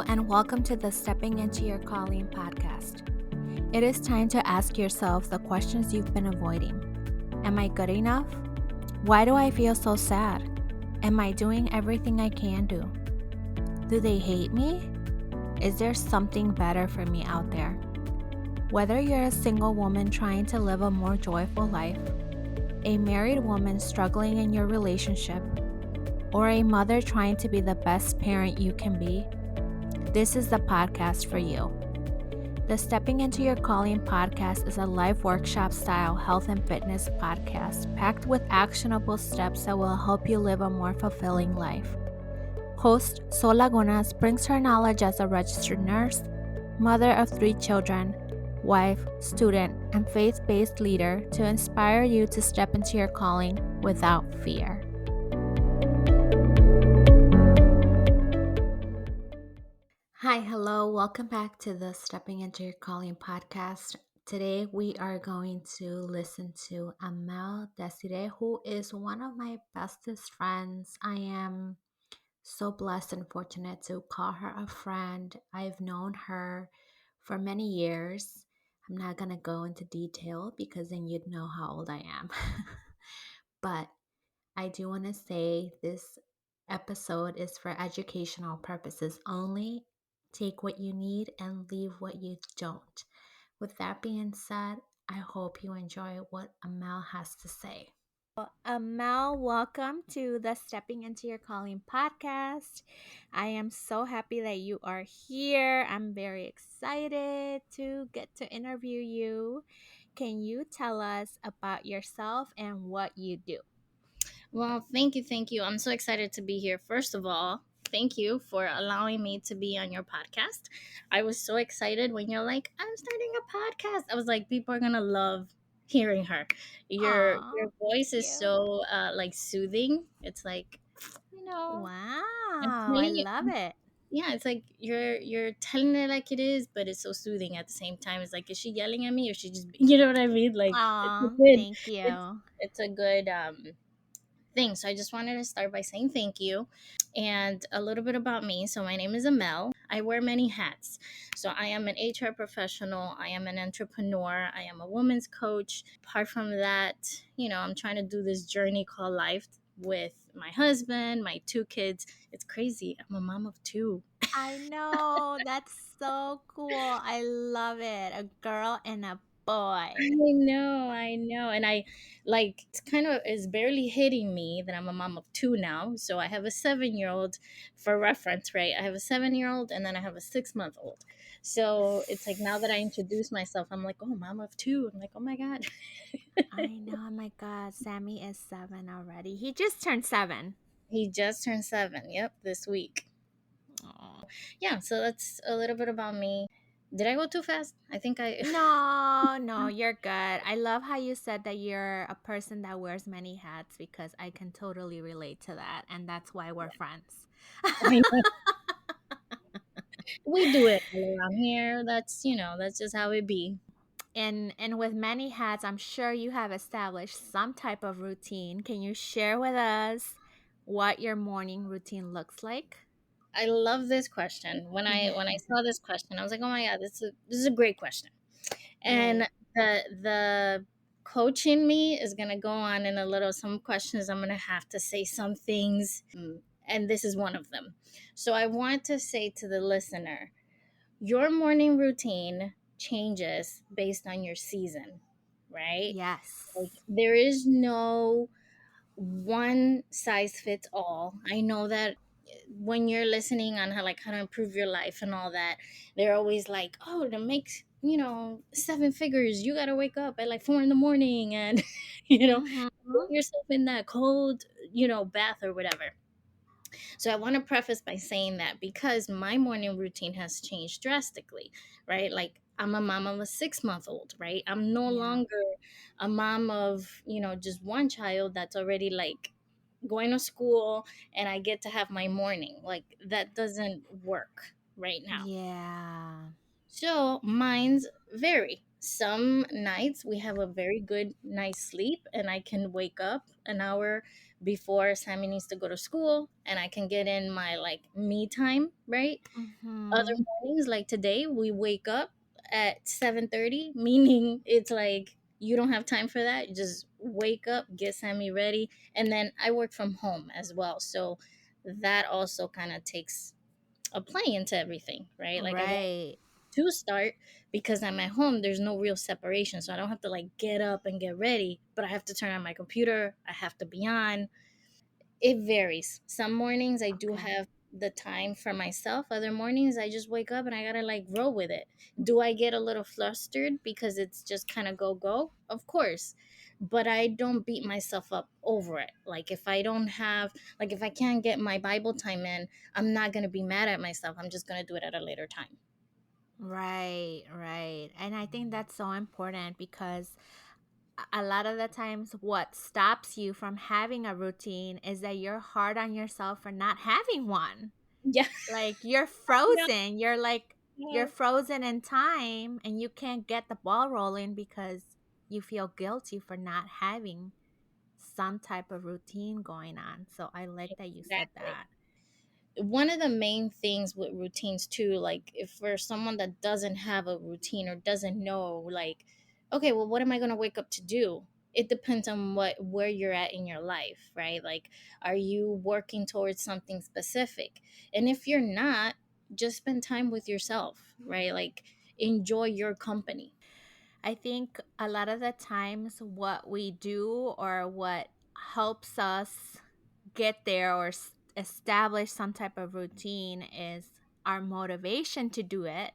and welcome to the Stepping Into Your Calling podcast. It is time to ask yourself the questions you've been avoiding. Am I good enough? Why do I feel so sad? Am I doing everything I can do? Do they hate me? Is there something better for me out there? Whether you're a single woman trying to live a more joyful life, a married woman struggling in your relationship, or a mother trying to be the best parent you can be, this is the podcast for you. The Stepping Into Your Calling podcast is a live workshop style health and fitness podcast packed with actionable steps that will help you live a more fulfilling life. Host Sol Lagunas brings her knowledge as a registered nurse, mother of 3 children, wife, student, and faith-based leader to inspire you to step into your calling without fear. Hi, hello, welcome back to the Stepping Into Your Calling podcast. Today we are going to listen to Amell Desiree, who is one of my bestest friends. I am so blessed and fortunate to call her a friend. I've known her for many years. I'm not going to go into detail because then you'd know how old I am. But I do want to say this episode is for educational purposes only. Take what you need and leave what you don't. With that being said, I hope you enjoy what Amell has to say. Amell, welcome to the Stepping Into Your Calling podcast. I am so happy that you are here. I'm very excited to get to interview you. Can you tell us about yourself and what you do? Well, thank you. I'm so excited to be here. First of all, thank you for allowing me to be on your podcast. I was so excited when you're like, I'm starting a podcast. I was like, people are gonna love hearing her. Your Aw, voice thank is you. so like soothing. It's like, you know, I'm Wow, I telling you. love it. Yeah, it's like you're telling it like it is, but it's so soothing at the same time. It's like, is she yelling at me or she just you know what I mean? Like Aw, thank it's you. it's a good thing. So I just wanted to start by saying thank you and a little bit about me. So my name is Amell. I wear many hats. So I am an HR professional, I am an entrepreneur, I am a women's coach. Apart from that, I'm trying to do this journey called life with my husband, my 2 kids. It's crazy. I'm a mom of 2. I know, that's so cool. I love it. A girl and a boy. I know. And I like it's kind of is barely hitting me that I'm a mom of 2 now. So I have a 7-year-old for reference, right? I have a 7-year-old and then I have a 6-month-old. So it's like now that I introduce myself, I'm like, oh, mom of 2. I'm like, oh my God. I know, oh my God, Sammy is 7 already. He just turned 7. He just turned 7. Yep, this week. Aw. Yeah, so that's a little bit about me. Did I go too fast? I think I No, you're good. I love how you said that you're a person that wears many hats because I can totally relate to that. And that's why we're friends. I know. We do it all around here. That's just how it be. And with many hats, I'm sure you have established some type of routine. Can you share with us what your morning routine looks like? I love this question. When I saw this question, I was like, "Oh my god, this is a great question." And Yay. the coach in me is gonna go on in a little some questions. I'm gonna have to say some things, and this is one of them. So I want to say to the listener, your morning routine changes based on your season, right? Like Yes. there is no one size fits all. I know that when you're listening on how to improve your life and all that, they're always like, oh, to make 7 figures, you gotta wake up at like 4 in the morning and Mm-hmm. put yourself in that cold bath or whatever. So I want to preface by saying that because my morning routine has changed drastically, right? Like I'm a mom of a 6-month-old, right? I'm no Yeah. longer a mom of, just one child that's already like going to school and I get to have my morning. Like that doesn't work right now. Yeah. So mine's vary. Some nights we have a very good night's sleep, and I can wake up an hour before Sammy needs to go to school, and I can get in my like me time, right? Other Mm-hmm. mornings, like today, we wake up at 7:30, meaning it's like you don't have time for that. You just wake up, get Sammy ready, and then I work from home as well. So that also kind of takes a play into everything, right? Like I want Right. to start because I'm at home, there's no real separation. So I don't have to like get up and get ready, but I have to turn on my computer. I have to be on. It varies. Some mornings I do Okay. have the time for myself. Other mornings I just wake up and I gotta like roll with it. Do I get a little flustered because it's just kind of go go? Of course. But I don't beat myself up over it. Like if I don't have, like if I can't get my Bible time in, I'm not gonna be mad at myself. I'm just gonna do it at a later time. Right, right. And I think that's so important because a lot of the times what stops you from having a routine is that you're hard on yourself for not having one. Yeah. Like you're Yeah. frozen. You're Yeah. frozen in time and you can't get the ball rolling because you feel guilty for not having some type of routine going on. So I like that you said Exactly. that. One of the main things with routines too, like if for someone that doesn't have a routine or doesn't know, like, okay, well, what am I going to wake up to do? It depends on what where you're at in your life, right? Like, are you working towards something specific? And if you're not, just spend time with yourself, right? Like, enjoy your company. I think a lot of the times what we do or what helps us get there or establish some type of routine is our motivation to do it.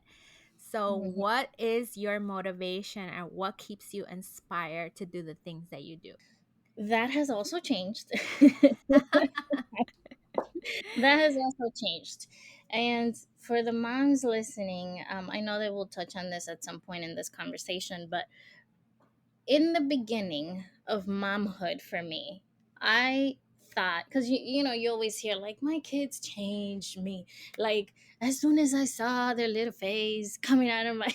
So, Mhm. what is your motivation and what keeps you inspired to do the things that you do? That has also changed. That has also changed. And for the moms listening, I know that we'll touch on this at some point in this conversation, but in the beginning of momhood for me, I thought, because you always hear like my kids changed me. Like as soon as I saw their little face coming out of my,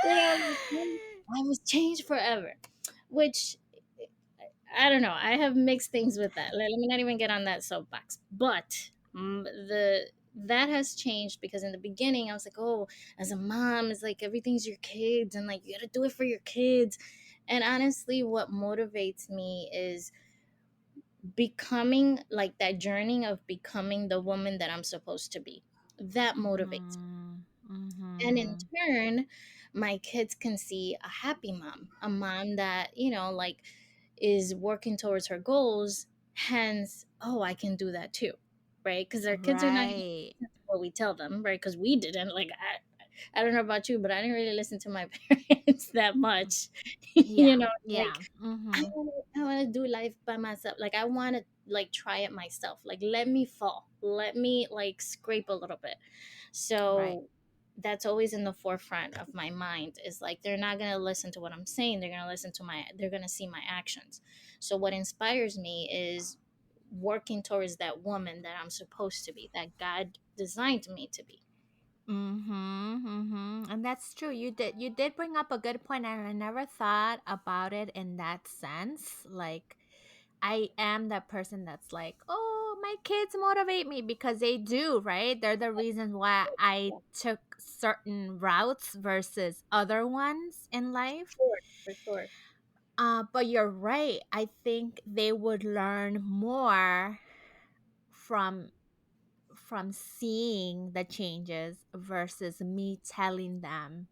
I was changed forever, which I don't know. I have mixed things with that. Let me not even get on that soapbox. But the that has changed because in the beginning I was like, oh, as a mom, it's like everything's your kids and like you got to do it for your kids. And honestly, what motivates me is becoming like that journey of becoming the woman that I'm supposed to be. That motivates me. Mhm. And in Mhm. turn, my kids can see a happy mom, a mom that, like is working towards her goals. Hence, oh, I can do that too. Right. Because our kids are not going to Right. listen to what we tell them. Right. Because we didn't. Like, I don't know about you, but I didn't really listen to my parents that much. Yeah. Like Yeah. Mhm. I want to do life by myself. Like I want to like try it myself. Like let me fall. Let me like scrape a little bit. Right. So that's always in the forefront of my mind is like they're not going to listen to what I'm saying. They're going to see my actions. So what inspires me is working towards that woman that I'm supposed to be, that God designed me to be. Mhm. Mhm. And that's true. You did bring up a good point and I never thought about it in that sense. Like I am that person that's like, "Oh, my kids motivate me because they do, right? They're the reason why I took certain routes versus other ones in life." Sure, for sure. But you're right. I think they would learn more from seeing the changes versus me telling them,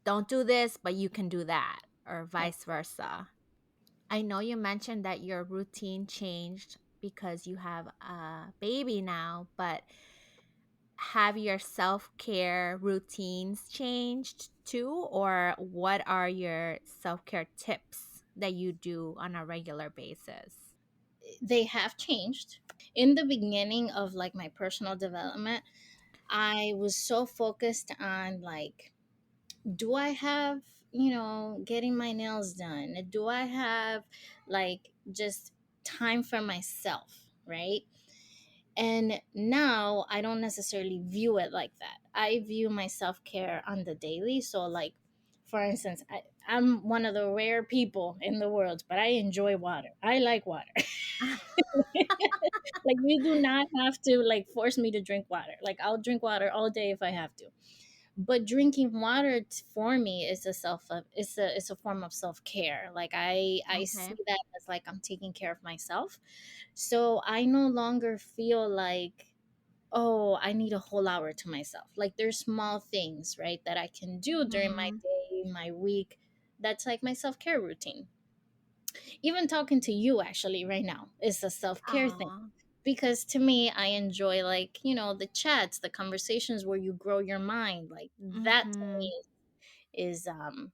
"Don't do this, but you can do that," or vice versa. I know you mentioned that your routine changed because you have a baby now, but have your self-care routines changed too, or what are your self-care tips that you do on a regular basis? They have changed. In the beginning of like my personal development, I was so focused on like, do I have, getting my nails done? Do I have like just time for myself, right? And now I don't necessarily view it like that. I view my self-care on the daily. So like, for instance, I'm one of the rare people in the world, but I enjoy water. I like water. Like, you do not have to like force me to drink water. Like, I'll drink water all day if I have to. But drinking water for me is a it's a form of self-care. Like, I see Okay. that as like I'm taking care of myself. So I no longer feel like, oh, I need a whole hour to myself. Like, there's small things, right, that I can do during my Hmm. day, my week. That's like my self-care routine. Even talking to you actually right now is a self-care thing, Aw. because to me, I enjoy, like, the chats, the conversations where you grow your mind. Like, that to Hmm. me is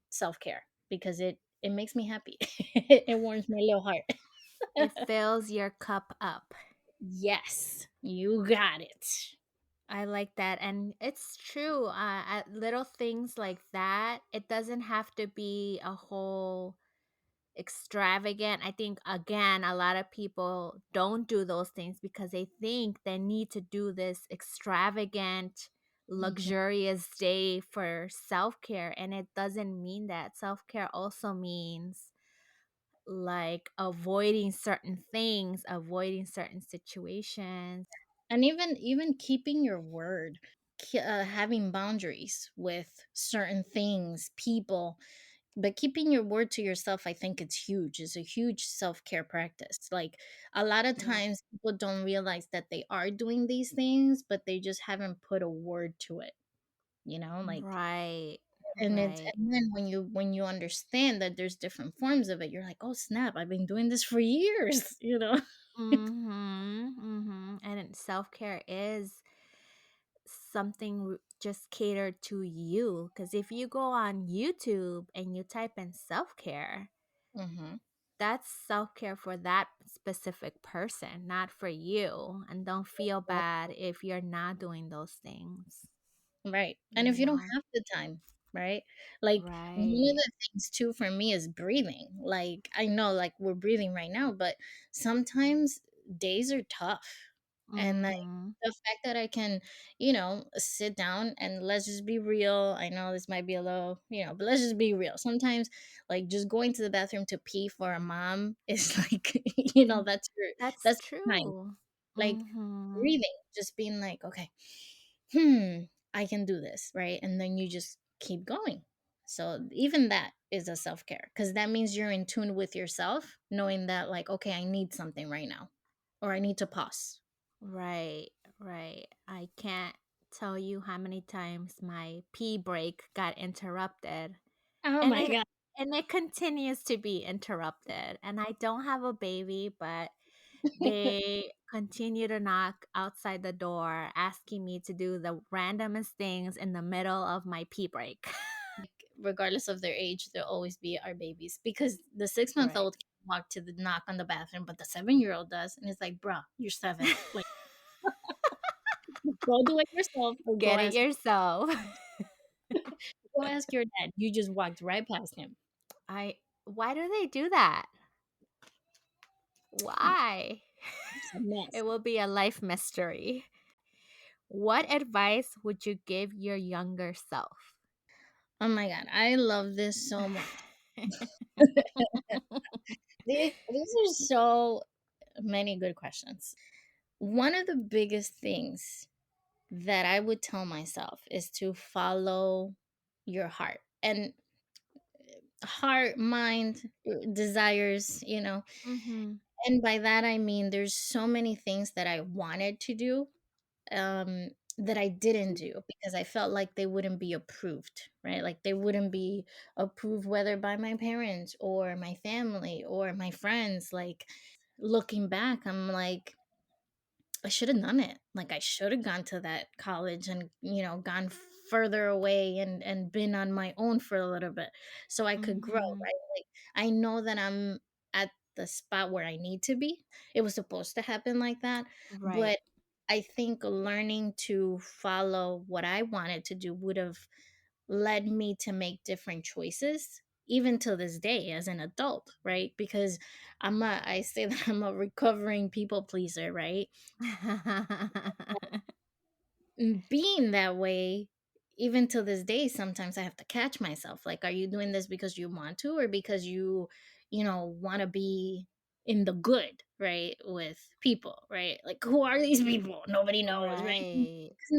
self-care, because it makes me happy. It warms my little heart. It fills your cup up. Yes, you got it. I like that. And it's true. At little things like that, it doesn't have to be a whole extravagant. I think, again, a lot of people don't do those things because they think they need to do this extravagant, Mhm. luxurious day for self care. And it doesn't mean that. Self care also means like avoiding certain things, avoiding certain situations. And even keeping your word, having boundaries with certain things, people. But keeping your word to yourself, I think it's huge. It's a huge self-care practice. Like, a lot of Yeah. times people don't realize that they are doing these things, but they just haven't put a word to it, like. Right. And it's Right. and then when you understand that there's different forms of it, you're like, oh snap, I've been doing this for years, Mhm. Mhm. And self-care is something just catered to you, cuz if you go on YouTube and you type in self-care, Hmm. that's self-care for that specific person, not for you. And don't feel bad if you're not doing those things, Right. And you if you don't know. have the time, right? Like, one of Right. the things too for me is breathing. Like, I know, like, we're breathing right now, but sometimes days are tough. And like, Mhm. the fact that I can, sit down and let's just be real. I know this might be a little, but let's just be real. Sometimes, like, just going to the bathroom to pee for a mom is like, That's that's your time. true. Like, Mhm. breathing, just being like, okay, hmm, I can do this, right? And then you just keep going. So even that is a self care, because that means you're in tune with yourself, knowing that, like, okay, I need something right now, or I need to pause. Right, right. I can't tell you how many times my pee break got interrupted. Oh And my it God. and it continues to be interrupted. And I don't have a baby, but they continue to knock outside the door asking me to do the randomest things in the middle of my pee break. Regardless of their age, they'll always be our babies, because the 6 month Right. old can walk to the knock on the bathroom, but the 7-year old does. And it's like, bruh, you're 7. Like, go do it yourself, or Get it yourself. go ask your dad. You just walked right past him. I Why do they do that? Why? It's a It mess. will be a life mystery. What advice would you give your younger self? Oh my God, I love this so much. These are so many good questions. One of the biggest things that I would tell myself is to follow your heart, and heart, mind, desires, Mhm. And by that I mean, there's so many things that I wanted to do, that I didn't do because I felt like they wouldn't be approved, right? Like, they wouldn't be approved, whether by my parents or my family or my friends. Like, looking back, I'm like, I should have done it. Like, I should have gone to that college and, gone further away and been on my own for a little bit so I could grow, Mhm. right? Like, I know that I'm at the spot where I need to be. It was supposed to happen like that, Right. but I think learning to follow what I wanted to do would have led me to make different choices, even to this day as an adult, right? Because I say that I'm a recovering people pleaser, right? being that way, even to this day, sometimes I have to catch myself. Like, are you doing this because you want to, or because you want to be in the good, right? With people, right? Like, who are these people? Nobody knows, right? Right. 'Cause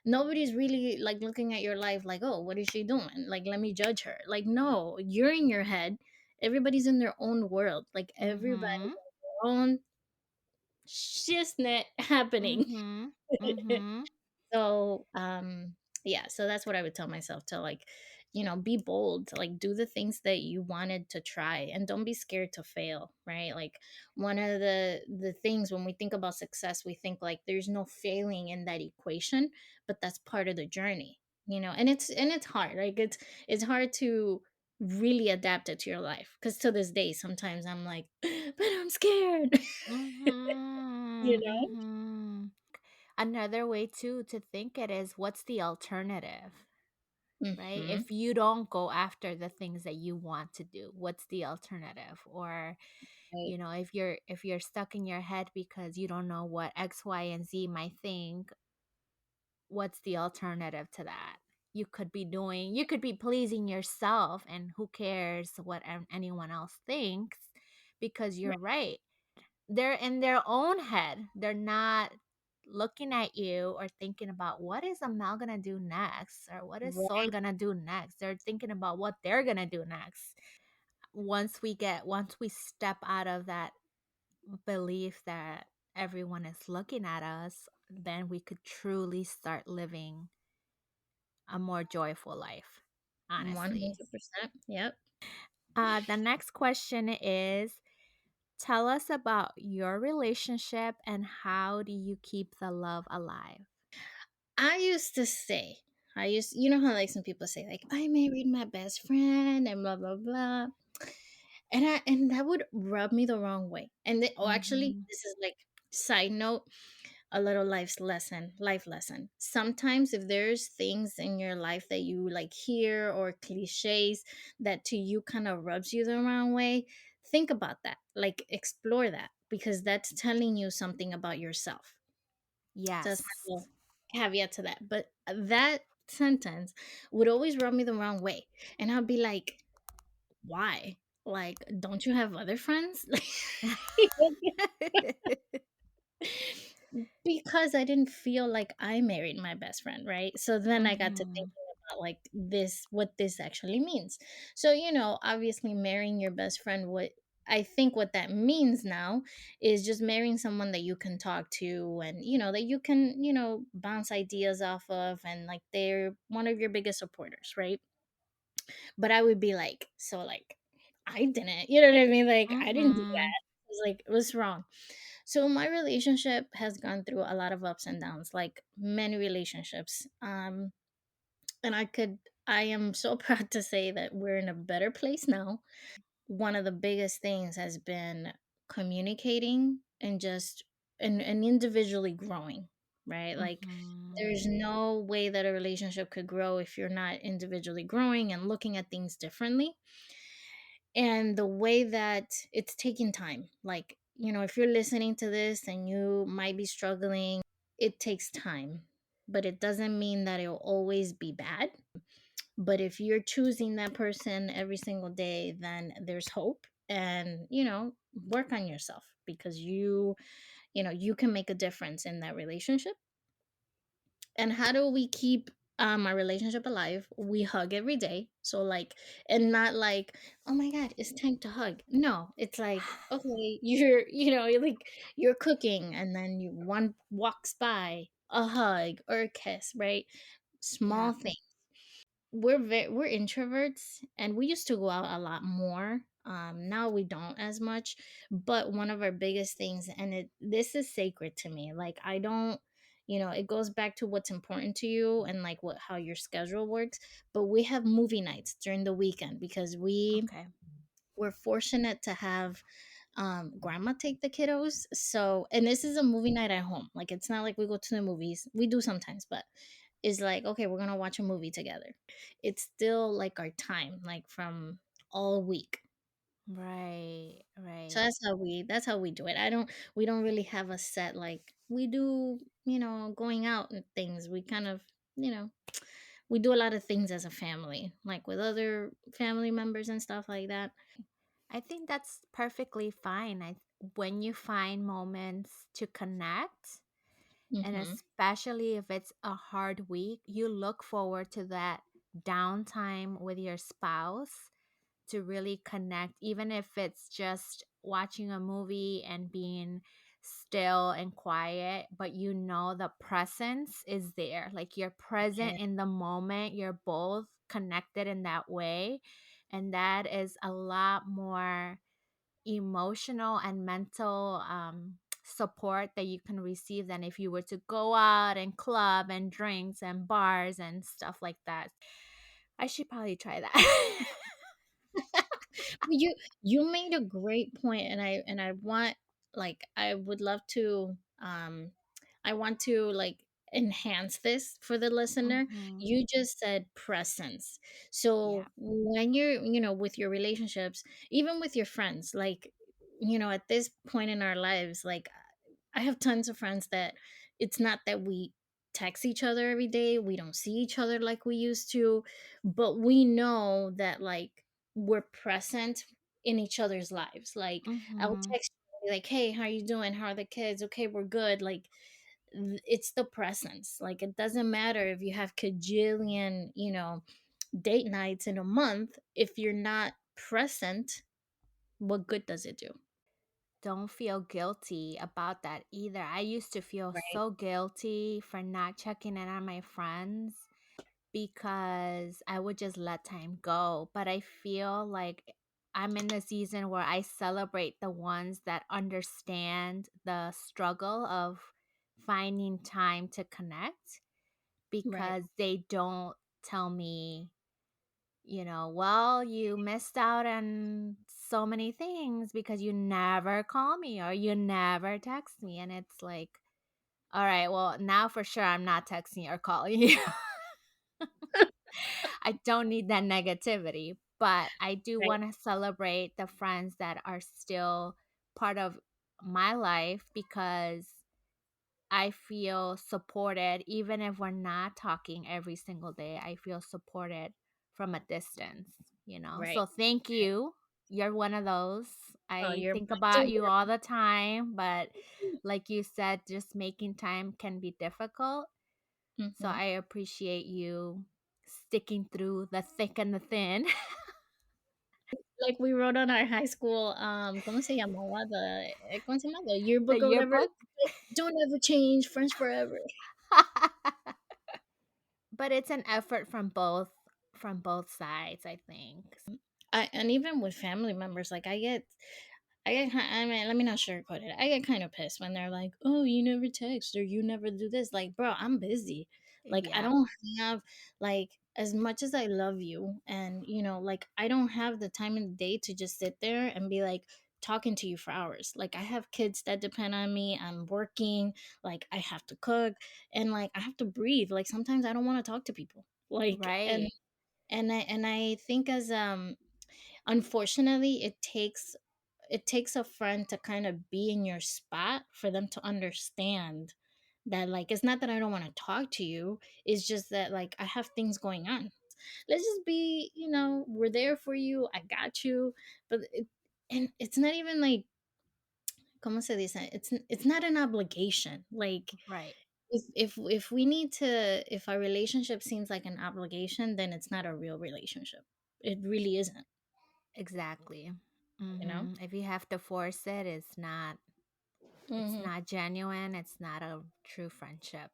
nobody's really like looking at your life like, oh, what is she doing? Like, let me judge her. Like, no, you're in your head. Everybody's in their own world. Like, everybody's Mhm. in their own shiznit happening. Mhm. Mhm. So, yeah, so that's what I would tell myself to like, be bold, to like do the things that you wanted to try and don't be scared to fail, right? Like one of the things when we think about success, we think like there's no failing in that equation, but that's part of the journey, and it's hard. Like it's hard to really adapt it to your life because to this day sometimes I'm like, but I'm scared. you Mhm. know? Mhm. Another way too to think it is what's the alternative, right? hmm If you don't go after the things that you want to do, what's the alternative? Or, Right. if you're stuck in your head because you don't know what X, Y, and Z might think, what's the alternative to that? You could be pleasing yourself, and who cares what anyone else thinks, because you're right. They're in their own head. They're not looking at you or thinking about what is Amel gonna do next, or what is Sol Right. gonna do next. They're thinking about what they're gonna do next. Once we step out of that belief that everyone is looking at us, then we could truly start living a more joyful life, honestly. 100%. Yep. The next question is, tell us about your relationship and how do you keep the love alive? I used to say, you know how like some people say, like, I married my best friend and blah, blah, blah. And that would rub me the wrong way. Actually, Mhm. this is like side note, a little life lesson. Sometimes if there's things in your life that you like hear or cliches that to you kind of rubs you the wrong way, think about that. Like explore that because that's telling you something about yourself. So that's Yes. my little caveat to that. But that sentence would always rub me the wrong way. And I'd be like, why? Like, don't you have other friends? Because I didn't feel like I married my best friend, right? So then I got to thinking Mhm. about like what this actually means. So, obviously marrying your best friend, what that means now is just marrying someone that you can talk to and, that you can, bounce ideas off of and like they're one of your biggest supporters, right? But I would be like, so like, I didn't, you know what I mean? Like, I didn't do Mhm. that. It was like, it was wrong. So my relationship has gone through a lot of ups and downs, like many relationships. And I am so proud to say that we're in a better place now. One of the biggest things has been communicating and just and individually growing, right? Like Mhm. there's no way that a relationship could grow if you're not individually growing and looking at things differently. And the way that it's taking time, like, if you're listening to this and you might be struggling, it takes time, but it doesn't mean that it'll always be bad. But if you're choosing that person every single day, then there's hope. And work on yourself because you can make a difference in that relationship. And how do we keep our relationship alive? We hug every day. So like, and not like, oh my god, it's time to hug. No, it's like, okay, you're like you're cooking and then one walks by, a hug or a kiss, right? Yeah. Small things. We're introverts and we used to go out a lot more. Now we don't as much, but one of our biggest things, and this is sacred to me, like I don't, it goes back to what's important to you and like what how your schedule works. But we have movie nights during the weekend because Okay. we're fortunate to have grandma take the kiddos. So, and this is a movie night at home. Like it's not like we go to the movies. We do sometimes, but it's like, okay, we're gonna watch a movie together. It's still like our time, like from all week. Right, So right. that's how we do it. We don't really have a set, like we do, going out and things. We kind of, you know, we do a lot of things as a family, like with other family members and stuff like that. I think that's perfectly fine. When you find moments to connect, and Hmm. especially if it's a hard week, you look forward to that downtime with your spouse to really connect, even if it's just watching a movie and being still and quiet, but you know the presence is there. Like you're present Yeah, in the moment, you're both connected in that way. And that is a lot more emotional and mental support that you can receive than if you were to go out and club and drinks and bars and stuff like that. I should probably try that. you made a great point, and I want, like, I would love to, I want to, like, enhance this for the listener. Hmm. You just said presence. Yeah. So when you're, with your relationships, even with your friends, like, at this point in our lives, like, I have tons of friends that it's not that we text each other every day, we don't see each other like we used to, but we know that, like, we're present in each other's lives. Like, I'll Hmm. text you like, "Hey, how you doing? How are the kids? Okay, we're good." Like, it's the presence. Like, it doesn't matter if you have cajillion, date nights in a month. If you're not present, what good does it do? Don't feel guilty about that either. I used to feel Right. so guilty for not checking in on my friends because I would just let time go. But I feel like I'm in the season where I celebrate the ones that understand the struggle of finding time to connect Right. because they don't tell me, well, you missed out on so many things because you never call me or you never text me. And it's like, all right, well, now for sure I'm not texting or calling you. I don't need that negativity, but I do Right. want to celebrate the friends that are still part of my life because I feel supported even if we're not talking every single day. I feel supported from a distance. Right. So thank you. You're one of those. Oh, I you're think mine about too, you all the time, but like you said, just making time can be difficult. girl. So I appreciate you sticking through the thick and the thin. Like we wrote on our high school, ¿cómo se llamaba? ¿Cómo se llama? The The yearbook or whatever. yearbook. Don't ever change, friends forever. But it's an effort from both sides, I think. And even with family members, like I mean, let me not sugarcoat it. I get kind of pissed when they're like, "Oh, you never text or you never do this." Like, bro, I'm busy. Like, I Yeah. don't have, like, as much as I love you, and like, I don't have the time in the day to just sit there and be like talking to you for hours. Like, I have kids that depend on me. I'm working. Like, I have to cook, and like I have to breathe. Like, sometimes I don't want to talk to people. Like, and Right. and I think, as unfortunately, it takes a friend to kind of be in your spot for them to understand that, like, it's not that I don't want to talk to you, it's just that, like, I have things going on. Let's just be, we're there for you, I got you. But and it's not even like, como se dice, it's not an obligation. Like, Right. if we need to, if our relationship seems like an obligation, then it's not a real relationship. It really isn't, Exactly. you know. If you have to force it, it's Hmm. not genuine, it's not a true friendship.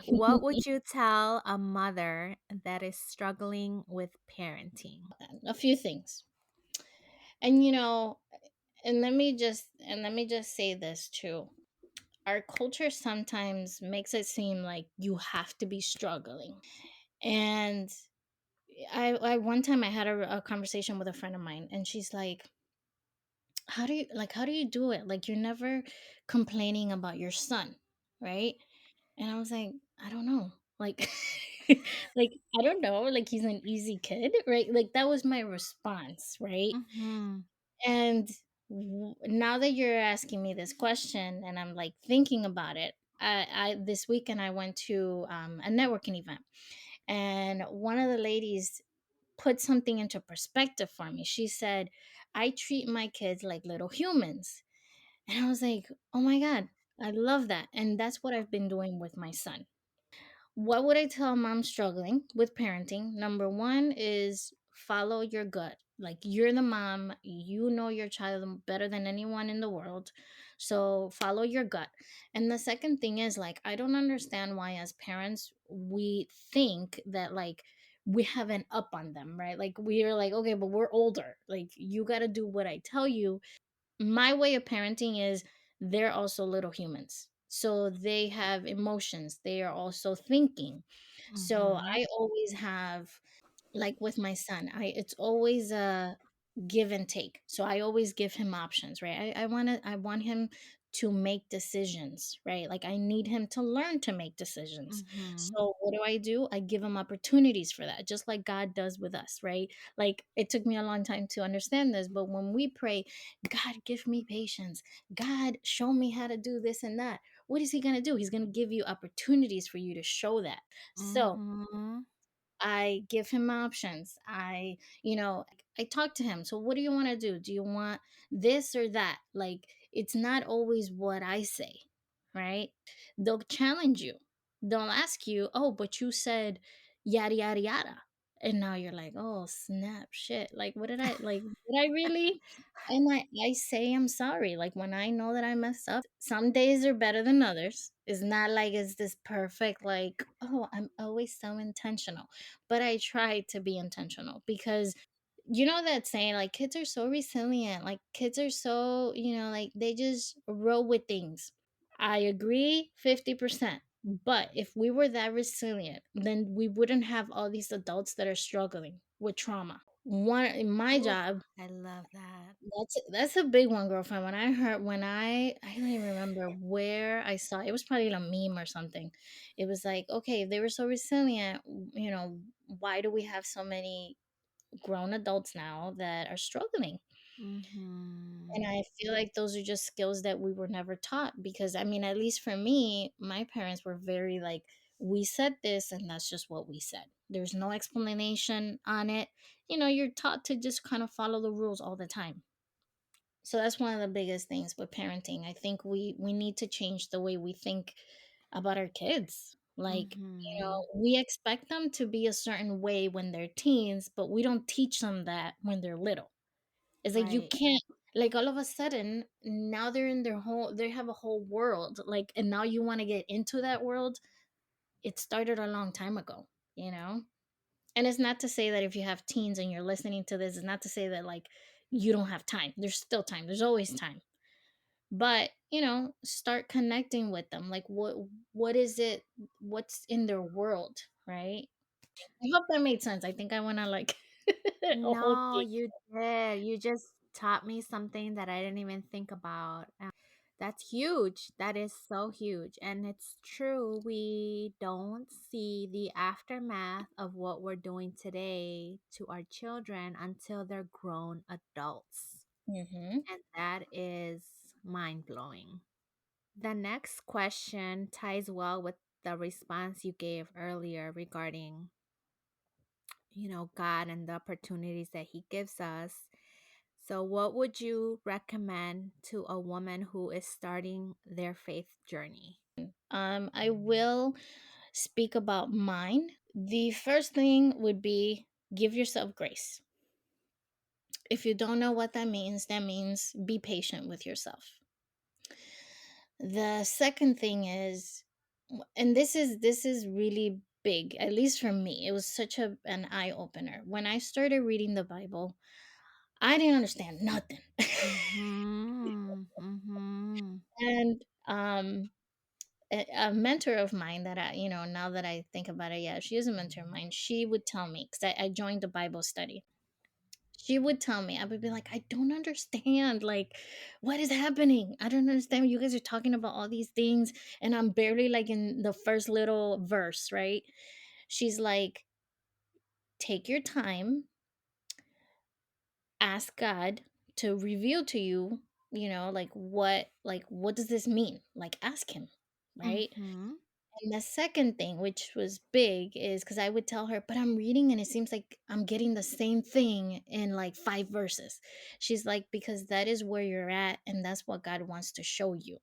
What would you tell a mother that is struggling with parenting? A few things. And let me just say this too. Our culture sometimes makes it seem like you have to be struggling. And I one time I had a conversation with a friend of mine, and she's like, how do you do it? Like, you're never complaining about your son, right? And I was like, I don't know. Like, like, I don't know. Like, he's an easy kid, right? Like, that was my response, right? Mm-hmm. And now that you're asking me this question and I'm like thinking about it, I this weekend I went to a networking event, and one of the ladies put something into perspective for me. She said, I treat my kids like little humans. And I was like, oh my God, I love that. And that's what I've been doing with my son. What would I tell mom struggling with parenting? Number one is follow your gut. Like, you're the mom, you know your child better than anyone in the world. So follow your gut. And the second thing is, like, I don't understand why as parents we think that like we have an up on them, right? Like, we're like, okay, but we're older. Like, you got to do what I tell you. My way of parenting is they're also little humans. So they have emotions. They are also thinking. So Mm-hmm. I always have, like with my son, it's always a give and take. So I always give him options, right? I want him to make decisions, right? Like, I need him to learn to make decisions. Mm-hmm. So what do? I give him opportunities for that, just like God does with us, right? Like, it took me a long time to understand this, but when we pray, God, give me patience. God, show me how to do this and that. What is he going to do? He's going to give you opportunities for you to show that. So Mm-hmm. I give him options. I talk to him. So what do you want to do? Do you want this or that? Like, it's not always what I say, right? They'll challenge you. They'll ask you, "Oh, but you said yada yada yada." And now you're like, "Oh, snap, shit. Like, what did did I really?" And I say I'm sorry. Like, when I know that I messed up, some days are better than others. It's not like it's this perfect, like, oh, I'm always so intentional. But I try to be intentional because you know that saying, like, kids are so resilient. Like, kids are so, like, they just roll with things. I agree 50%. But if we were that resilient, then we wouldn't have all these adults that are struggling with trauma. One in my Ooh, job, I love that. that's a big one, girlfriend. When I don't even remember where I saw it. It was probably a meme or something. It was like, okay, if they were so resilient, why do we have so many grown adults now that are struggling? Mm-hmm. And I feel like those are just skills that we were never taught, because I mean, at least for me, my parents were very like, we said this and that's just what we said. There's no explanation on it. You're taught to just kind of follow the rules all the time. So that's one of the biggest things with parenting. I think we need to change the way we think about our kids. Like, Mm-hmm. we expect them to be a certain way when they're teens, but we don't teach them that when they're little. It's like, you Right. can't, like, all of a sudden now they're in they have a whole world, like, and now you want to get into that world. It started a long time ago, you know? And it's not to say that if you have teens and you're listening to this, it's not to say that like you don't have time. There's still time. There's always time. But, start connecting with them. Like, what is it, what's in their world, right? I hope that made sense. I think I went on like a whole No, thing. you did. You just taught me something that I didn't even think about. That's huge. That is so huge. And it's true. We don't see the aftermath of what we're doing today to our children until they're grown adults. Hmm. And that is mind blowing. The next question ties well with the response you gave earlier regarding, God and the opportunities that He gives us. So, what would you recommend to a woman who is starting their faith journey? I will speak about mine. The first thing would be give yourself grace. If you don't know what that means be patient with yourself. The second thing is, and this is really big, at least for me. It was such an eye opener. When I started reading the Bible, I didn't understand nothing. Mhm. Mhm. And a mentor of mine that now that I think about it, yeah, she is a mentor of mine. She would tell me, because I joined the Bible study. She would tell me, I would be like, I don't understand. Like, what is happening? I don't understand. You guys are talking about all these things, and I'm barely like in the first little verse, right? She's like, take your time, ask God to reveal to you, what does this mean? Like, ask him, right? Mm-hmm. And the second thing, which was big, is because I would tell her, but I'm reading and it seems like I'm getting the same thing in like 5 verses. She's like, because that is where you're at, and that's what God wants to show you.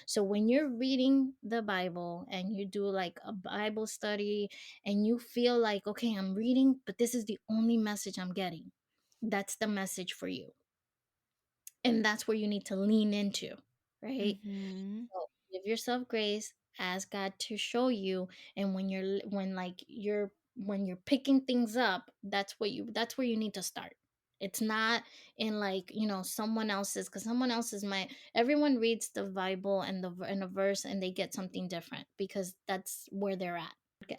So when you're reading the Bible and you do like a Bible study and you feel like, okay, I'm reading, but this is the only message I'm getting, that's the message for you. And that's where you need to lean into, right? Mm-hmm. So give yourself grace, ask God to show you, and when you're picking things up, that's where you need to start. It's not in like, someone else's, because someone else's might everyone reads the Bible and a verse and they get something different because that's where they're at.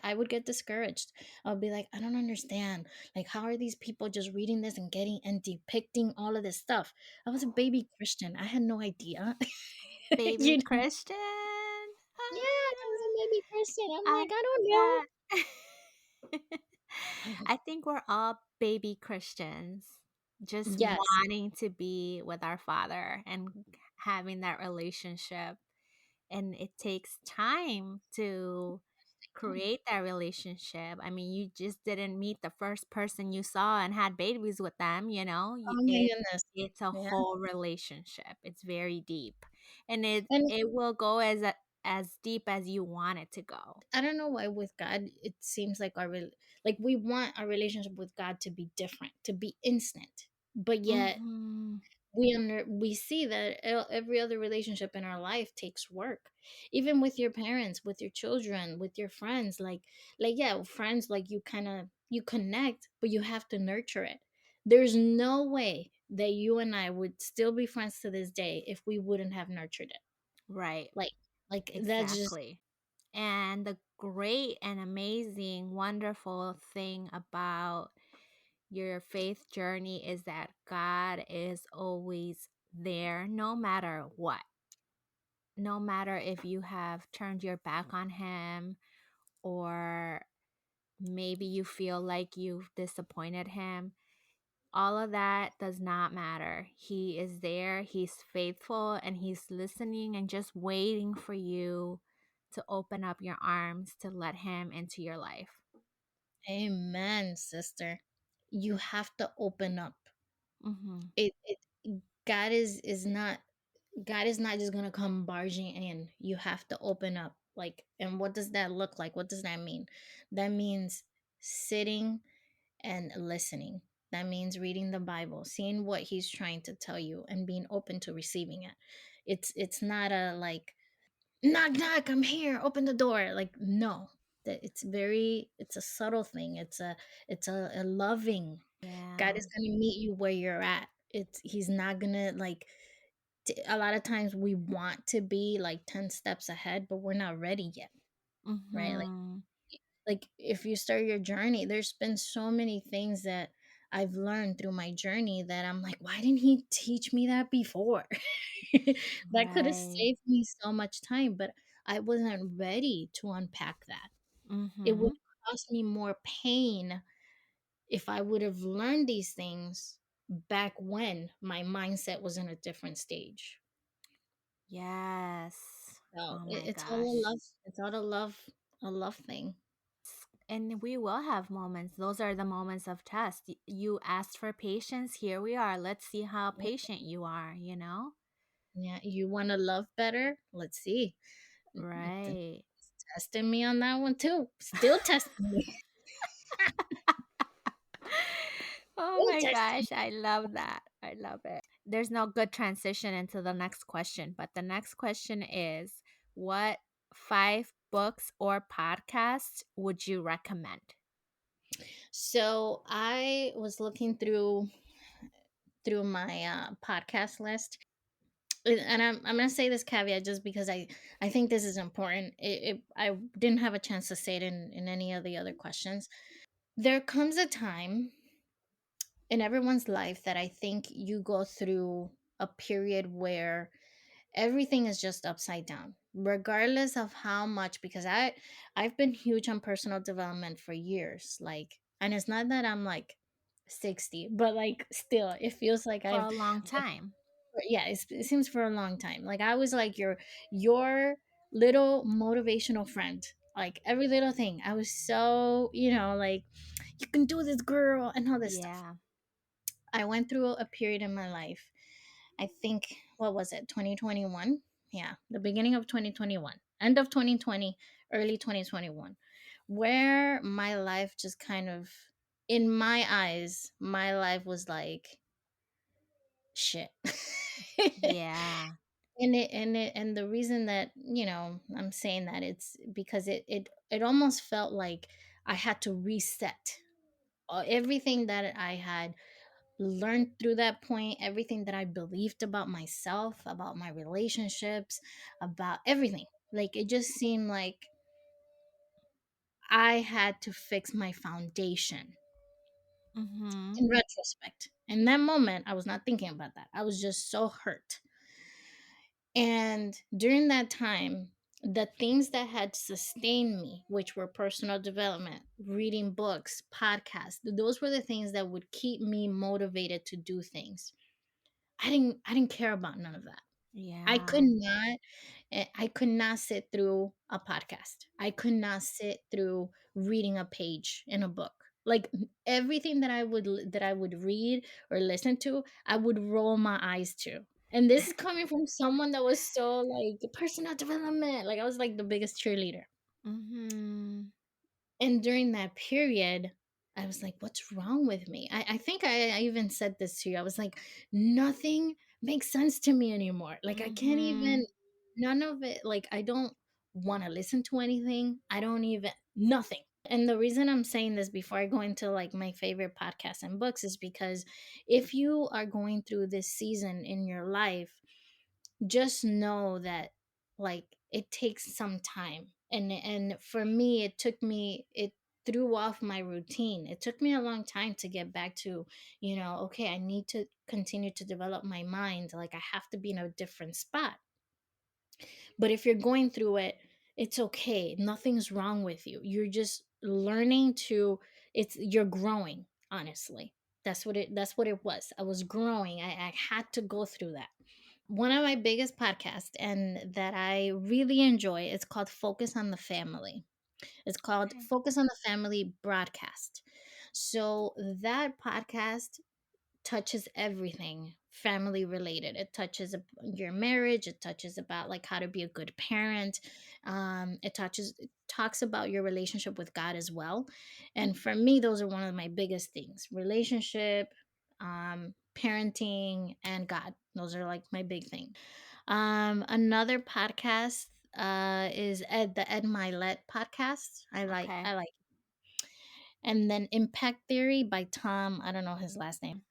I would get discouraged. I'll be like, I don't understand. Like, how are these people just reading this and getting and depicting all of this stuff? I was a baby Christian. I had no idea. Baby you know? Christian. Yeah, I was a baby Christian. I'm I like, I don't love know. that. I think we're all baby Christians, just Yes. wanting to be with our Father and having that relationship. And it takes time to create that relationship. I mean, you just didn't meet the first person you saw and had babies with them, you know? Oh my goodness. It's a Yeah. whole relationship. It's very deep. And And it will go as deep as you want it to go. I don't know why with God it seems like like we want our relationship with God to be different, to be instant. But yet Mhm. we see that every other relationship in our life takes work, even with your parents, with your children, with your friends. Like yeah, friends, like you connect, but you have to nurture it. There's no way that you and I would still be friends to this day if we wouldn't have nurtured it. Right. Like that's just Exactly. And the great and amazing, wonderful thing about your faith journey is that God is always there no matter what. No matter if you have turned your back on Him or maybe you feel like you've disappointed Him, all of that does not matter. He is there, He's faithful, and He's listening and just waiting for you to open up your arms to let Him into your life. amen, sister. You have to open up. Mm-hmm. It God is not just gonna come barging in. You have to open up. Like, and what does that look like? What does that mean? That means sitting and listening. That means reading the Bible, seeing what he's trying to tell you and being open to receiving it. It's not a like knock knock, I'm here, open the door. Like, no. That it's a subtle thing. It's a loving. God Yeah. is gonna meet you where you're at. He's not gonna like a lot of times we want to be like 10 steps ahead, but we're not ready yet, right? Mm-hmm. Like if you start your journey, there's been so many things that I've learned through my journey that I'm like, why didn't he teach me that before? That could have Right. saved me so much time, but I wasn't ready to unpack that. It would Mm-hmm. cost me more pain if I would have learned these things back when my mindset was in a different stage. Yes. So Oh my it's all a gosh. love. It's all a love thing. And we will have moments. Those are the moments of test. You asked for patience. Here we are. Let's see how patient you are, you know? Yeah, you want to love better? Let's see. It's Right. testing me on that one too. Still testing me. Oh Still my testing. gosh. I love that. I love it. There's no good transition into the next question, but the next question is what 5 books or podcasts would you recommend? So I was looking through my podcast list, and I'm gonna say this caveat just because I think this is important. I didn't have a chance to say it in any of the other questions. There comes a time in everyone's life that I think you go through a period where everything is just upside down, regardless of how much, because I've been huge on personal development for years, like, and it's not that I'm like 60, but like still it feels like For I've a long like, time. yeah, it seems for a long time. Like I was like your little motivational friend. Like every little thing. I was so, like you can do this, girl, and all this stuff. Yeah. I went through a period in my life. I think what was it? 2021? Yeah, the beginning of 2021. End of 2020, early 2021, where my life just kind of, in my eyes, my life was like shit. Yeah. And the reason that, I'm saying that, it's because it almost felt like I had to reset everything that I had learned through that point, everything that I believed about myself, about my relationships, about everything. Like it just seemed like I had to fix my foundation. Mm-hmm. In retrospect, in that moment I was not thinking about that, I was just so hurt. And during that time, the things that had sustained me, which were personal development, reading books, podcasts, those were the things that would keep me motivated to do things. I didn't care about none of that. I could Yeah. not I could not sit through a podcast. I could not sit through reading a page in a book. Like everything that I would read or listen to, I would roll my eyes to. And this is coming from someone that was so like personal development. Like I was like the biggest cheerleader. Mm-hmm. And during that period, I was like, what's wrong with me? I think I even said this to you. I was like, nothing makes sense to me anymore. Like, I can't Mm-hmm. even, none of it, like, I don't want to listen to anything. I don't even, nothing. And the reason I'm saying this before I go into like my favorite podcasts and books is because if you are going through this season in your life, just know that like it takes some time. And for me, it threw off my routine. It took me a long time to get back to, okay, I need to continue to develop my mind. Like I have to be in a different spot. But if you're going through it, it's okay. Nothing's wrong with you. You're just learning to, you're growing, honestly. That's what it was. I was growing. I had to go through that. One of my biggest podcasts and that I really enjoy is called Focus on the Family. It's called Okay. Focus on the Family Broadcast. So that podcast touches everything family related. It touches your marriage, it touches about like how to be a good parent. It talks about your relationship with God as well. And for me, those are one of my biggest things: relationship, parenting, and God. Those are like my big thing. Another podcast is the Ed Milet podcast. Okay. I like. And then Impact Theory by Tom, I don't know his last name.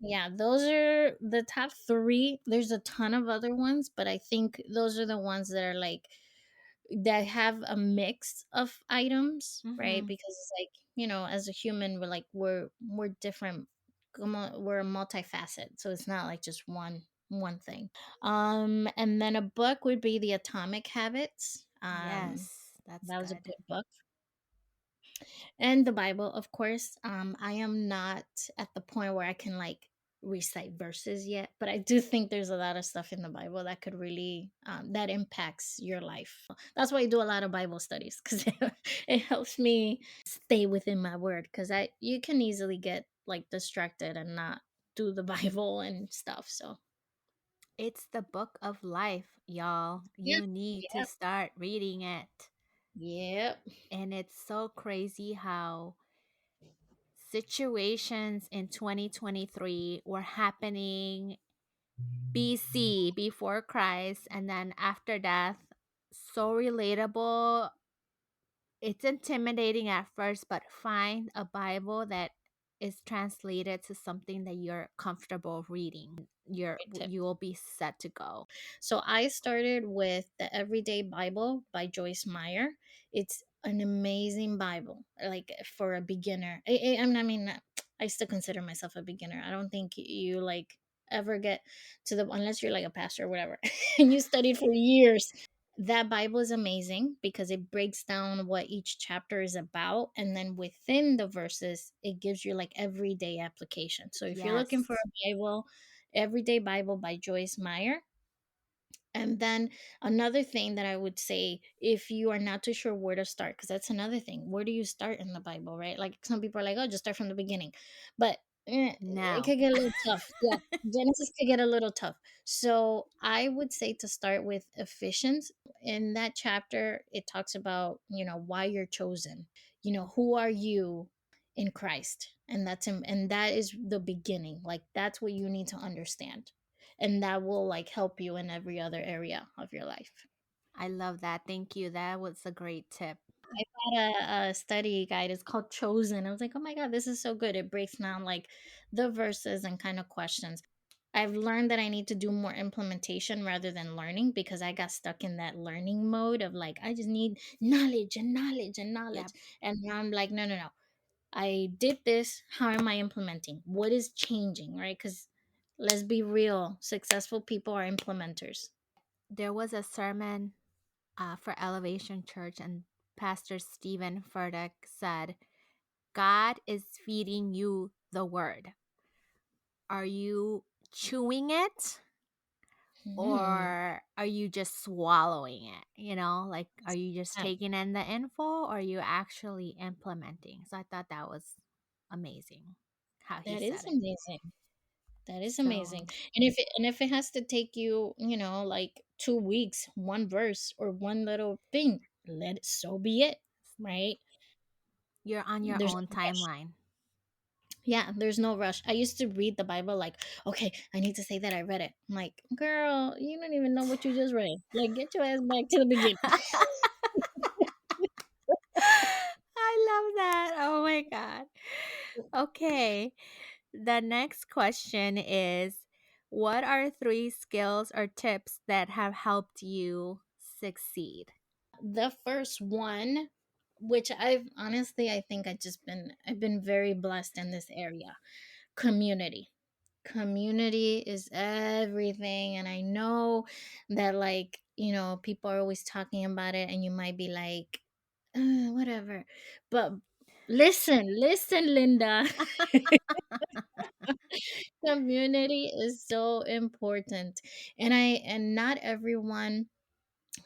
Yeah, those are the top three. There's a ton of other ones, but I think those are the ones that are like that have a mix of items, right? Mm-hmm. Because it's like, as a human, we're different. We're multifaceted, so it's not like just one thing. And then a book would be The Atomic Habits. Yes, that's That was a good. good book. And the Bible, of course. I am not at the point where I can like recite verses yet, but I do think there's a lot of stuff in the Bible that could really that impacts your life. That's why I do a lot of Bible studies, because it helps me stay within my word. Because I you can easily get like distracted and not do the Bible and stuff. So It's the book of life, y'all. yep, You need to yep, start reading it. yep. And it's so crazy how situations in 2023 were happening BC, before Christ, and then after death. So relatable. It's intimidating at first, but find a Bible that is translated to something that you're comfortable reading. Great tip. You will be set to go. So I started with the Everyday Bible by Joyce Meyer. It's an amazing Bible, like for a beginner. I still consider myself a beginner. I don't think you like ever get to the unless you're like a pastor or whatever, and you studied for years. That Bible is amazing because it breaks down what each chapter is about. And then within the verses, it gives you like everyday application. So if you're looking for Yes. a Bible, Everyday Bible by Joyce Meyer. And then another thing that I would say, if you are not too sure where to start, because that's another thing, where do you start in the Bible, right? Like some people are like, oh, just start from the beginning. But it No. could get a little tough. Yeah, Genesis could get a little tough. So I would say to start with Ephesians. In that chapter, it talks about, why you're chosen. Who are you in Christ? And and that is the beginning. Like that's what you need to understand, and that will like help you in every other area of your life. I love that. Thank you. That was a great tip. I got a study guide. It's called Chosen. I was like, oh my god, this is so good. It breaks down like the verses and kind of questions. I've learned that I need to do more implementation rather than learning, because I got stuck in that learning mode of like I just need knowledge and knowledge and knowledge. Yep. And now I'm like, no, no, no. I did this. How am I implementing? What is changing, right? Because let's be real, successful people are implementers. There was a sermon for Elevation Church, and Pastor Stephen Furtick said, God is feeding you the word. Are you chewing it Hmm. or are you just swallowing it? Like, are you just Yeah, taking in the info or are you actually implementing? So I thought that was amazing how he that said is it. amazing. That is amazing. So And if it has to take you, like 2 weeks, one verse or one little thing, let it so be it, right? you're on your There's own no rush. timeline. Yeah, there's no rush. I used to read the Bible like, okay, I need to say that I read it. I'm like, girl, you don't even know what you just read. Like, get your ass back to the beginning. I love that. Oh my God. Okay. The next question is, what are three skills or tips that have helped you succeed? The first one, which I think I've been very blessed in this area. Community. Community is everything. And I know that, like, people are always talking about it, and you might be like, whatever. But listen, Linda. Community is so important. And not everyone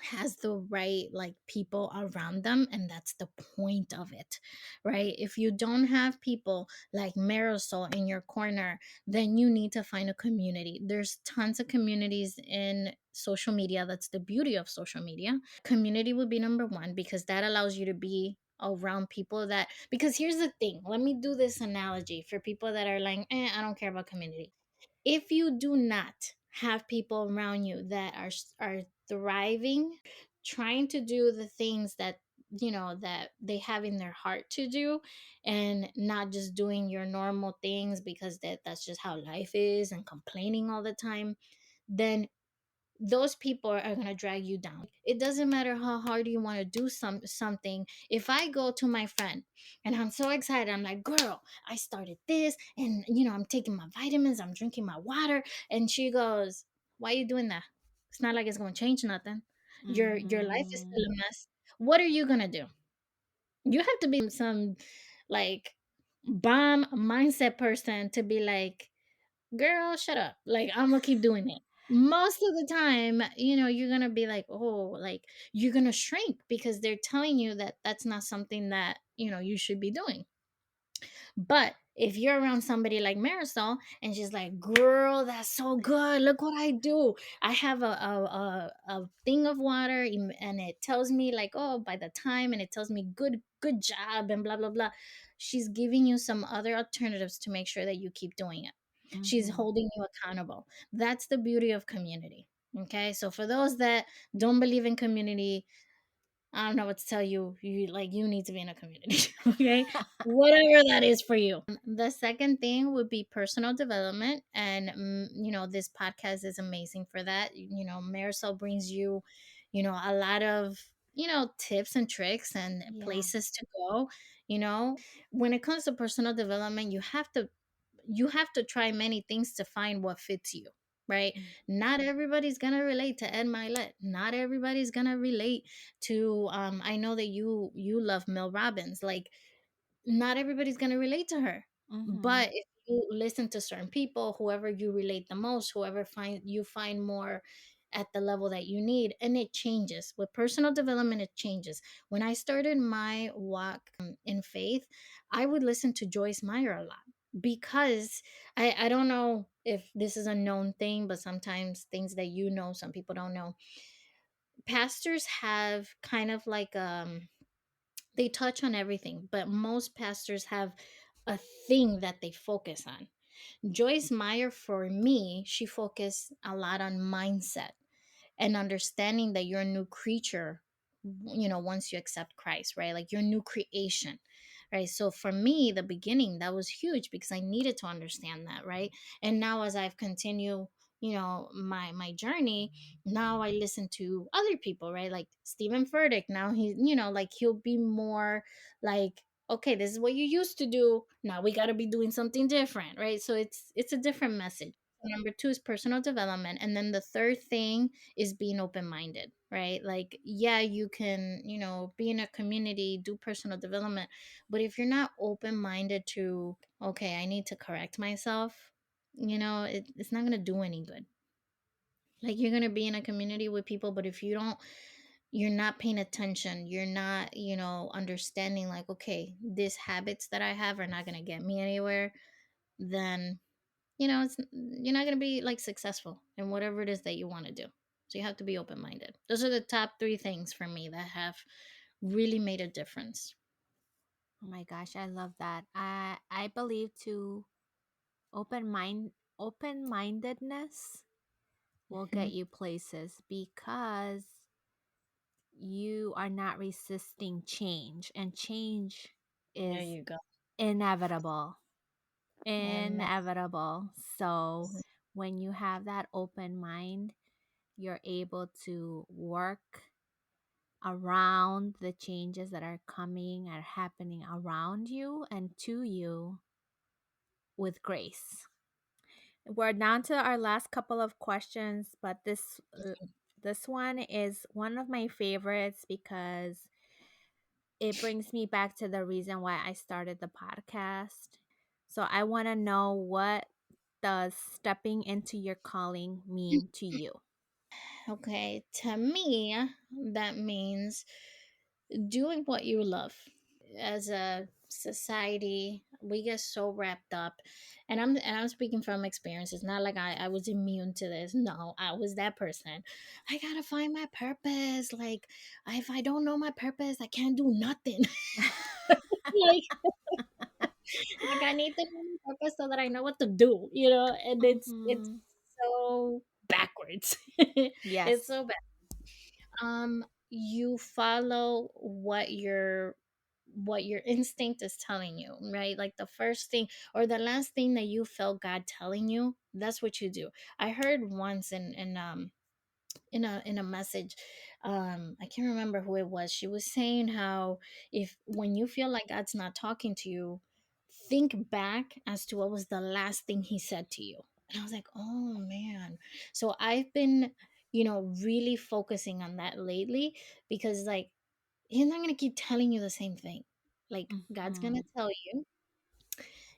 has the right like people around them, and that's the point of it, right? If you don't have people like Marisol in your corner, then you need to find a community. There's tons of communities in social media. That's the beauty of social media. Community would be number one, because that allows you to be around people that, because here's the thing, let me do this analogy for people that are like, I don't care about community. If you do not have people around you that are thriving, trying to do the things that that they have in their heart to do, and not just doing your normal things because that's just how life is, and complaining all the time, then those people are going to drag you down. It doesn't matter how hard you want to do something. If I go to my friend and I'm so excited, I'm like, girl, I started this, and I'm taking my vitamins, I'm drinking my water, and she goes, why are you doing that? It's not like it's going to change nothing. Your life is Hmm. still a mess. What are you going to do? You have to be some like bomb mindset person to be like, girl, shut up. Like, I'm gonna keep doing it. Most of the time, you're gonna be like, oh, like you're gonna shrink because they're telling you that that's not something that you should be doing. But if you're around somebody like Marisol, and she's like, girl, that's so good. Look what I do. I have a thing of water, and it tells me like, oh, by the time, and it tells me good job, and blah blah blah. She's giving you some other alternatives to make sure that you keep doing it. She's Hmm. holding you accountable. That's the beauty of community. Okay. So for those that don't believe in community, I don't know what to tell you. You need to be in a community, okay? Whatever that is for you. The second thing would be personal development, and this podcast is amazing for that. Marisol brings you, a lot of tips and tricks and Yeah. places to go. When it comes to personal development, you have to try many things to find what fits you. right? Not everybody's gonna relate to Ed Milet. Not everybody's gonna relate to I know that you love Mel Robbins. Like, not everybody's going to relate to her. Mm-hmm. But if you listen to certain people, whoever you relate the most, whoever find more at the level that you need, and it changes with personal development. It changes. When I started my walk in faith, I would listen to Joyce Meyer a lot, because I don't know if this is a known thing, but sometimes things that you know some people don't know. Pastors have kind of like they touch on everything, but most pastors have a thing that they focus on. Joyce Meyer, for me, she focused a lot on mindset and understanding that you're a new creature, once you accept Christ, right? Like, you're a new creation, right? So for me, the beginning, that was huge, because I needed to understand that, right? And now, as I've continued, my journey, now I listen to other people, right? Like Stephen Furtick. Now like, he'll be more like, okay, this is what you used to do, now we got to be doing something different, right? So it's a different message. Number two is personal development, and then the third thing is being open minded, right? Like, yeah, you can, be in a community, do personal development, but if you're not open minded to, okay, I need to correct myself, it's not going to do any good. Like, you're going to be in a community with people, but if you're not paying attention, you're not, understanding, like, okay, these habits that I have are not going to get me anywhere, then you're not going to be like successful in whatever it is that you want to do. So you have to be open minded. Those are the top three things for me that have really made a difference. Oh my gosh, I love that. I believe to open mindedness will get Mhm. you places because you are not resisting change, and change There is you go. inevitable. Amen. Inevitable. So when you have that open mind, you're able to work around the changes that are coming, are happening around you and to you with grace. We're down to our last couple of questions, but this one is one of my favorites because it brings me back to the reason why I started the podcast. So I want to know, what does stepping into your calling mean to you? Okay, to me, that means doing what you love. As a society, we get so wrapped up, and I'm speaking from experience. It's not like I was immune to this. No, I was that person. I gotta find my purpose. Like, if I don't know my purpose, I can't do nothing. like, like, I need to know my purpose so that I know what to do, and it's Mm-hmm. so backwards. It's Yes. so you follow what your instinct is telling you, right? Like, the first thing or the last thing that you felt God telling you, that's what you do. I heard once in a message, I can't remember who it was. She was saying how, if when you feel like God's not talking to you, think back as to what was the last thing he said to you. And I was like, oh man. So I've been, really focusing on that lately, because, like, he's not going to keep telling you the same thing. Like, God's going Mm-hmm. to tell you,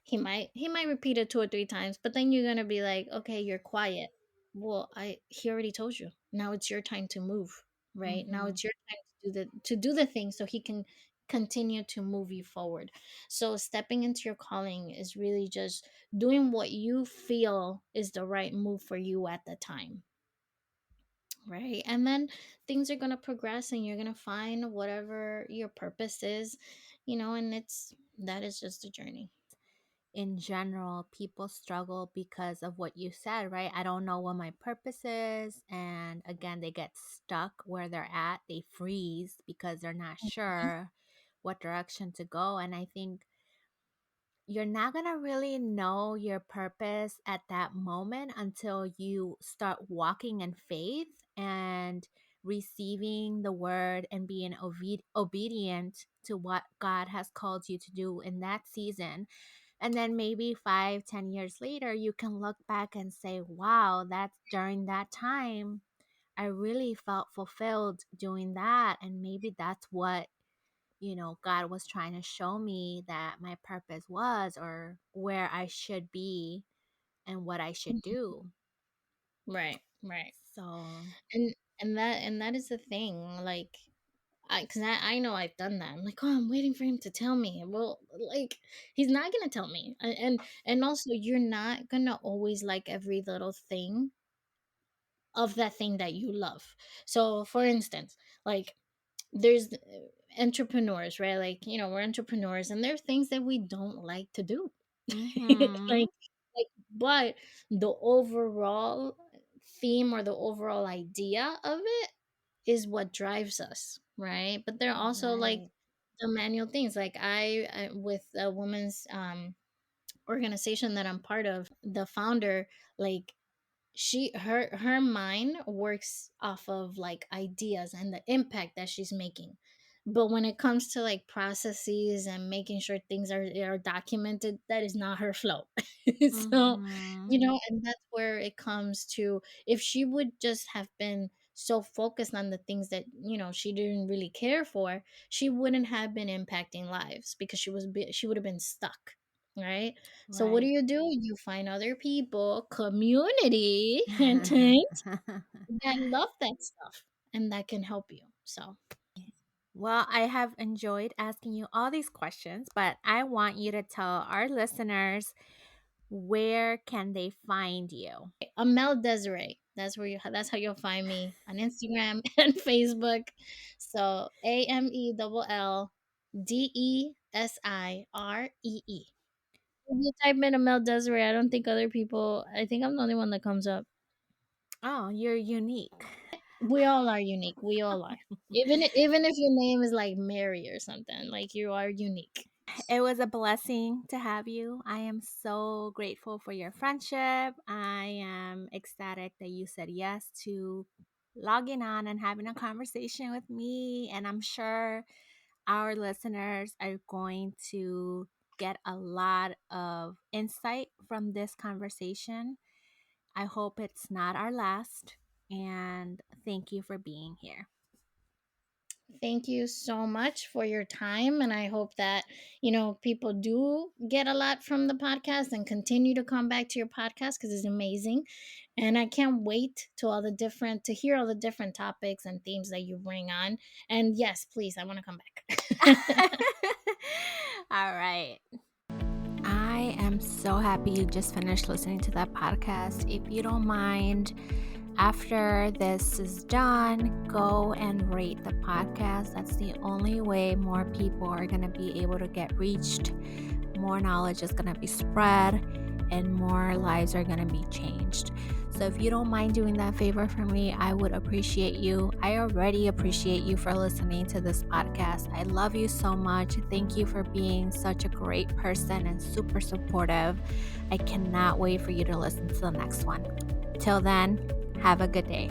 he might repeat it two or three times, but then you're gonna be like, okay, you're quiet. Well, he already told you. Now it's your time to move, right? Now Mm-hmm. it's your time to do the thing, so he can continue to move you forward. So stepping into your calling is really just doing what you feel is the right move for you at the time. Right. And then things are going to progress, and you're going to find whatever your purpose is, and that is just a journey. In general, people struggle because of what you said, right? I don't know what my purpose is. And again, they get stuck where they're at. They freeze because they're not sure what direction to go. And I think you're not going to really know your purpose at that moment until you start walking in faith and receiving the word and being obedient to what God has called you to do in that season. And then maybe 5, 10 years later, you can look back and say, wow, that's during that time, I really felt fulfilled doing that. And maybe that's what, God was trying to show me that my purpose was, or where I should be and what I should do. Right, right. So, And that is the thing, like, because I know I've done that. I'm like, oh, I'm waiting for him to tell me. Well, like, he's not gonna tell me. And also, you're not gonna always like every little thing of that thing that you love. So, for instance, like, there's entrepreneurs, right? Like, we're entrepreneurs, and there are things that we don't like to do. mm-hmm, Like, but the overall theme or the overall idea of it is what drives us, right? But there are also, like, right. the manual things. Like, I with a woman's organization that I'm part of, the founder, like, her mind works off of, like, ideas and the impact that she's making. But when it comes to, like, processes and making sure things are documented, that is not her flow. So, Mm-hmm, and that's where it comes to, if she would just have been so focused on the things that, she didn't really care for, she wouldn't have been impacting lives, because she would have been stuck, right? So what right. do? You find other people, community, hint, hint, that love that stuff and that can help you. So, Well, I have enjoyed asking you all these questions, but I want you to tell our listeners, where can they find you? Amell Desiree. That's how you'll find me on Instagram and Facebook. So, AMELLDESIREE. If you type in Amell Desiree, I think I'm the only one that comes up. Oh, you're unique. We all are unique. We all are. Even if your name is like Mary or something, like, you are unique. It was a blessing to have you. I am so grateful for your friendship. I am ecstatic that you said yes to logging on and having a conversation with me. And I'm sure our listeners are going to get a lot of insight from this conversation. I hope it's not our last. And thank you for being here. Thank you so much for your time. And I hope that, people do get a lot from the podcast and continue to come back to your podcast, because it's amazing. And I can't wait to hear all the different topics and themes that you bring on. And yes, please, I want to come back. All right. I am so happy you just finished listening to that podcast. If you don't mind, after this is done, go and rate the podcast. That's the only way more people are going to be able to get reached, more knowledge is going to be spread, and more lives are going to be changed. So if you don't mind doing that favor for me, I would appreciate you. I already appreciate you for listening to this podcast. I love you so much. Thank you for being such a great person and super supportive. I cannot wait for you to listen to the next one. Till then, have a good day.